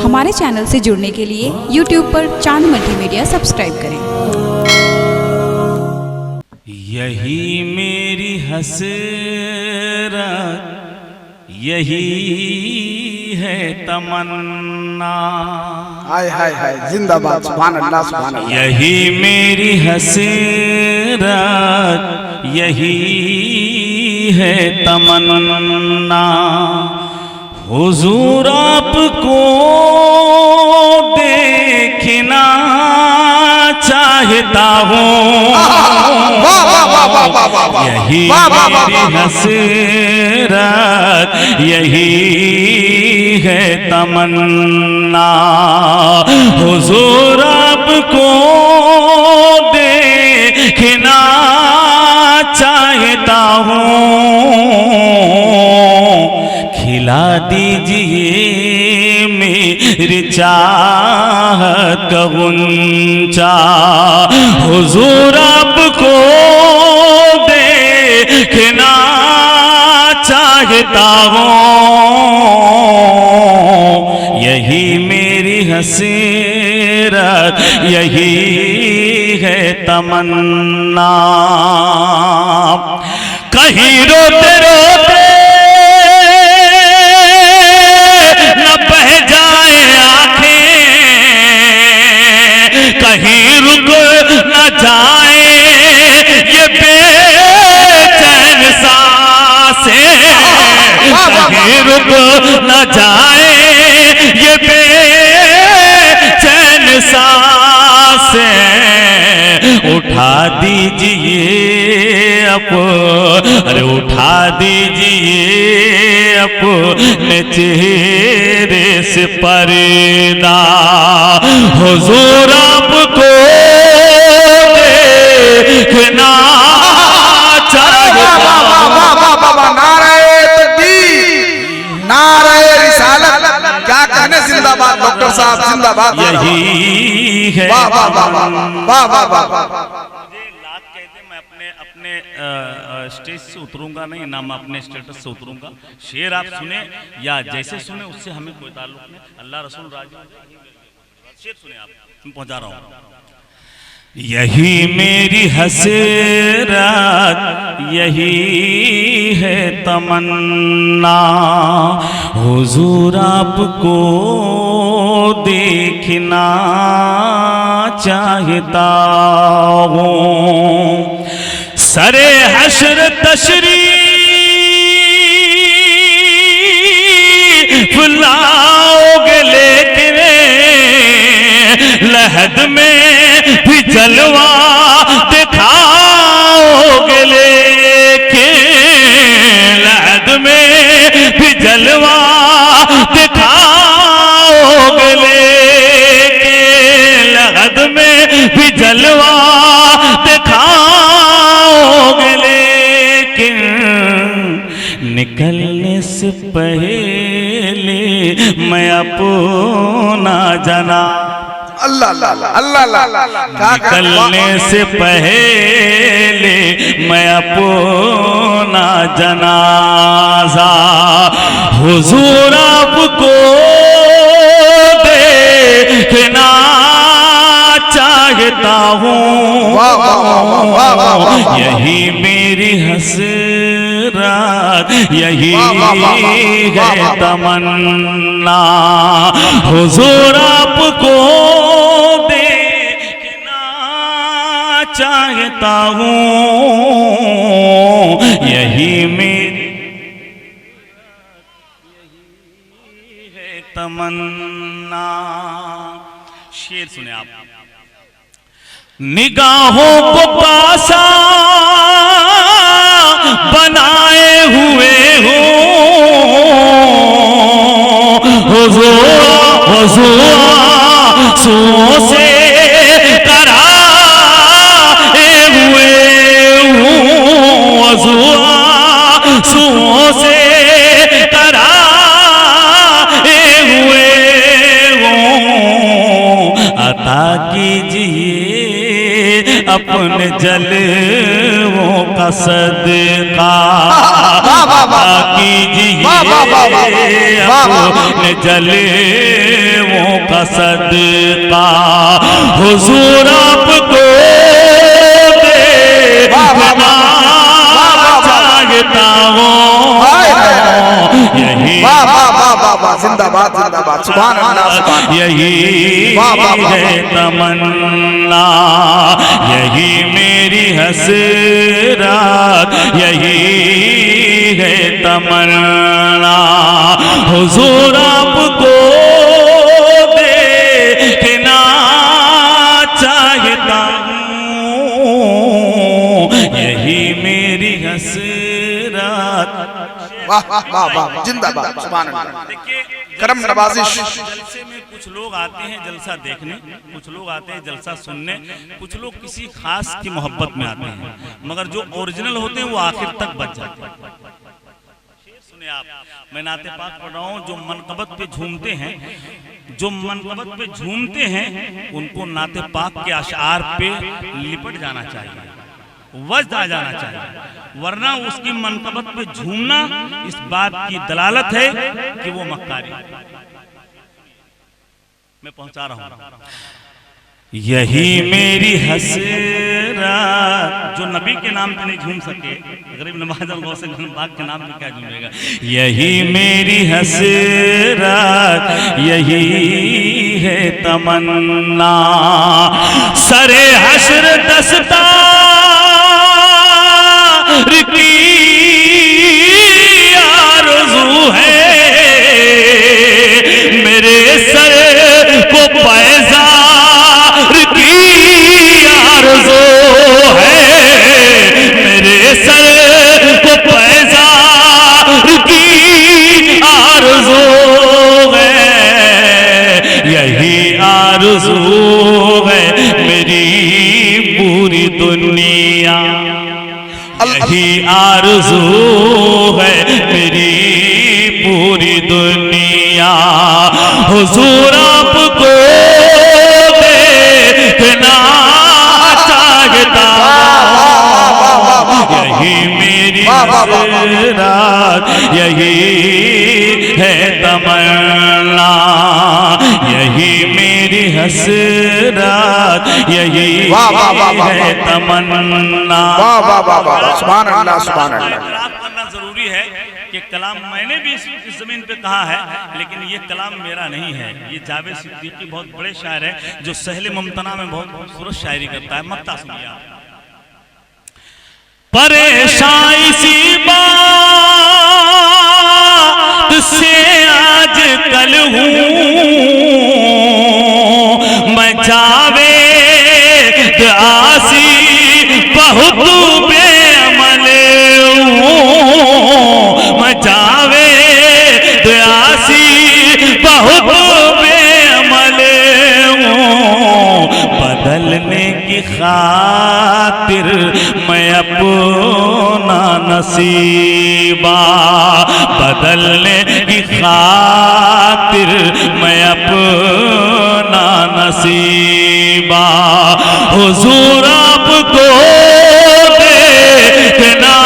हमारे चैनल से जुड़ने के लिए YouTube पर चांद मल्टीमीडिया सब्सक्राइब करें। यही मेरी हसरत, यही है तमन्ना। हाय हाय हाय, जिंदाबाद, सुभान अल्लाह, सुभान अल्लाह। यही मेरी हसरत, यही है तमन्ना। हुजूर आपको देखना चाहता हूँ, यही मेरी हसरत, यही है तमन्ना। हुजूर आपको देखना चाहता हूँ, खिला दीजिए मेरी चाहत का गुंचा। हुजूर आपको देखना चाहता हूँ, यही मेरी हसरत, यही है तमन्ना। कहीं रोते रोते न बह जाए आंखें, कहीं रुक न जाए ये बेचैन सांसें, कहीं रुक न जाए ये बेचैन सांसें। उठा दीजिए अरे उठा दीजिए अपने चेहरे से पर्दा। हुजूर आपको देखना चाहता हूं। नारे तकबीर, नारे रिसालत, क्या कहने, जिंदाबाद डॉक्टर साहब, जिंदाबाद। यही है। वाह वाह वाह वाह वाह वाह वाह वाह। अपने स्टेज से उतरूंगा नहीं ना, मैं अपने स्टेटस से उतरूंगा। शेर आप सुने या जैसे सुने उससे हमें कोई ताल्लुक नहीं। अल्लाह रसूल राजी, शेर सुने आप, मैं पहुंचा रहा हूं। यही मेरी हसरत, यही है तमन्ना। हुजूर आपको देखना चाहता हूँ, सरे हश्र तशरीफ लाओगे लेकिन लहद में भी जलवा दिखाओगे, लेकिन लहद में भी जलवा दिखाओगे, लेकिन लहद में भी जलवा दिखाओगे, लेकिन निकलने से पहले मैं अपना जना। अल्लाह अल्लाह अल्लाह अल्लाह। निकलने से पहले मैं अपना जनाजा हुजूर आपको देखना चाहता हूँ, यही मेरी हसरत, यही है तमन्ना। हुजूर आपको देखना चाहता हूँ, यही मेरी है तमन्ना। शेर सुने आप। निगाहों को पासा बनाए हुए हो, हुजूर आंसुओं से कराए हुए हूँ, हुजूर आंसुओं से कराए हुए हूँ। अता कीजिए अपने जलवों का सदका कीजिए अपने जलवों का सदका हुजूर आपको देखना चाहता हूँ यही जिंदाबाद जिंदाबाद सुभान अल्लाह सुभान यही है तमन्ना यही मेरी हसरत यही है तमन्ना हुजूर आपको देखना चाहता हूँ यही मेरी हसरत वाह वाह वाह वाह जिंदाबाद सुभान अल्लाह। देखिए करम नवाजिश जलसे में कुछ लोग आते हैं जलसा देखने, कुछ लोग आते हैं जलसा सुनने, कुछ लोग किसी खास की मोहब्बत में आते हैं, मगर जो ओरिजिनल होते हैं वो आखिर तक बच जाते हैं। सुने आप, मैं नाते पाक पढ़ रहा हूँ, जो मनकबत पे झूमते हैं, जो मनकबत पे झूमते हैं उनको नाते पाक के अशआर पे लिपट जाना चाहिए, वज्द आ जाना चाहिए, वरना उसकी मनकबत पे झूमना इस बात की दलालत है कि वो मक्कारी। मैं पहुंचा रहा हूं यही मेरी हसरत जो नबी के नाम पे नहीं झूम सके, गरीब नवाज गौसे पाक के नाम पे क्या झूमेगा। यही मेरी हसरत यही है तमन्ना सरे हश्र दस्ता की आरज़ू है मेरे सर को पैज़ार की आरज़ू है मेरे सर को पैज़ार की आरज़ू है यही आरज़ू है मेरी पूरी दुनिया यही आरज़ू है मेरी पूरी दुनिया हुजूर आपको देखना चाहता यही मेरी हसरत यही है तमन्ना यही मेरी हसरत यही है तमन्ना। सुभान अल्लाह सुभान अल्लाह। करना जरूरी है कि कलाम मैंने भी इस जमीन पे कहा है, लेकिन ये कलाम मेरा नहीं है, ये जावेद सिद्दीकी बहुत बड़े शायर है जो सहले मुमतना में बहुत खूबसूरत शायरी करता है। मक्ता सुनिए आप। परेशान इसी बात से आज कल हूँ मैं जावेद आसी बहुत बेअमल हूँ मैं जावेद आसी बहुत बेअमल हूँ बदलने की खातिर मैं अपना नसीबा बदलने की खातिर मैं अपना नसीबा हुजूर आपको देखना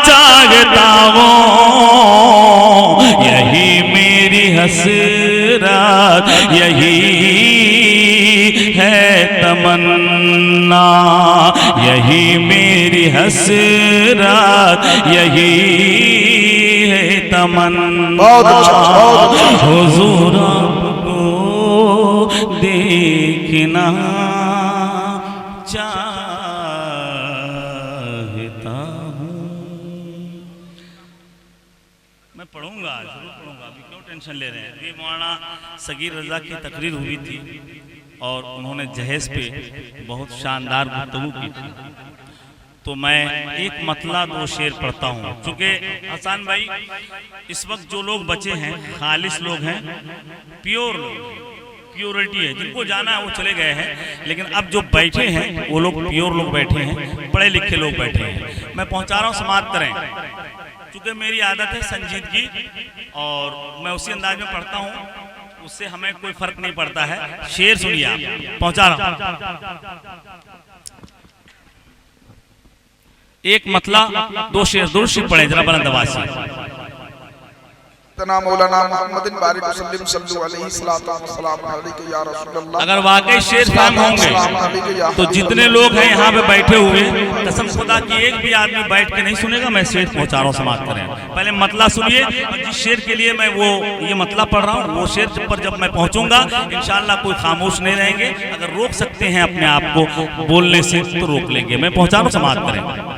चाहता हूँ यही मेरी हसरत यही है तमन्ना यही मेरी हसरत यही है तमन्ना हुजूर आपको देखना चाहता हूँ। मैं पढ़ूंगा जरूर पढ़ूंगा, अभी क्यों टेंशन ले रहे हैं। ये मौलाना सगीर रजा की तकरीर हुई थी और उन्होंने जहेज पे बहुत शानदार गुफ्तगू की थी, तो मैं एक मतला दो शेर पढ़ता हूँ। चूँकि हसन भाई इस वक्त जो लोग बचे हैं खालिस लोग हैं, प्योर लोग, प्योरिटी है, जिनको जाना है वो चले गए हैं, लेकिन अब जो बैठे हैं वो लोग प्योर लोग बैठे हैं, पढ़े लिखे लोग बैठे हैं। मैं पहुँचा रहा हूँ, समाप्त करें। चूँकि मेरी आदत है संजीदगी और मैं उसी अंदाज में पढ़ता हूँ, उससे हमें कोई फर्क नहीं पड़ता है। शेर सुनिए आप, पहुँचा रहा हूँ। एक मतला 2 शेर दुरुस्त पढ़े जरा बुलंद आवाज से। मौलाना मोहम्मदिन बारिक वसल्लम सल्लल्लाहु अलैहि वसल्लम अलैहि या रसूल अल्लाह। अगर वाकई शेर फाहम होंगे तो जितने लोग हैं यहाँ पे बैठे हुए, कसम खुदा की एक भी आदमी बैठ के नहीं सुनेगा मैं शेर पहुँचा रहा हूँ, समाप्त करें। पहले मतला सुनिए, और जिस शेर के लिए मैं वो ये मतला पढ़ रहा हूँ वो शेर पर जब मैं पहुँचूंगा इंशाअल्लाह कोई खामोश नहीं रहेंगे। अगर रोक सकते हैं अपने आप को बोलने से तो रोक लेंगे। मैं पहुँचा रहा हूँ, समाप्त करें।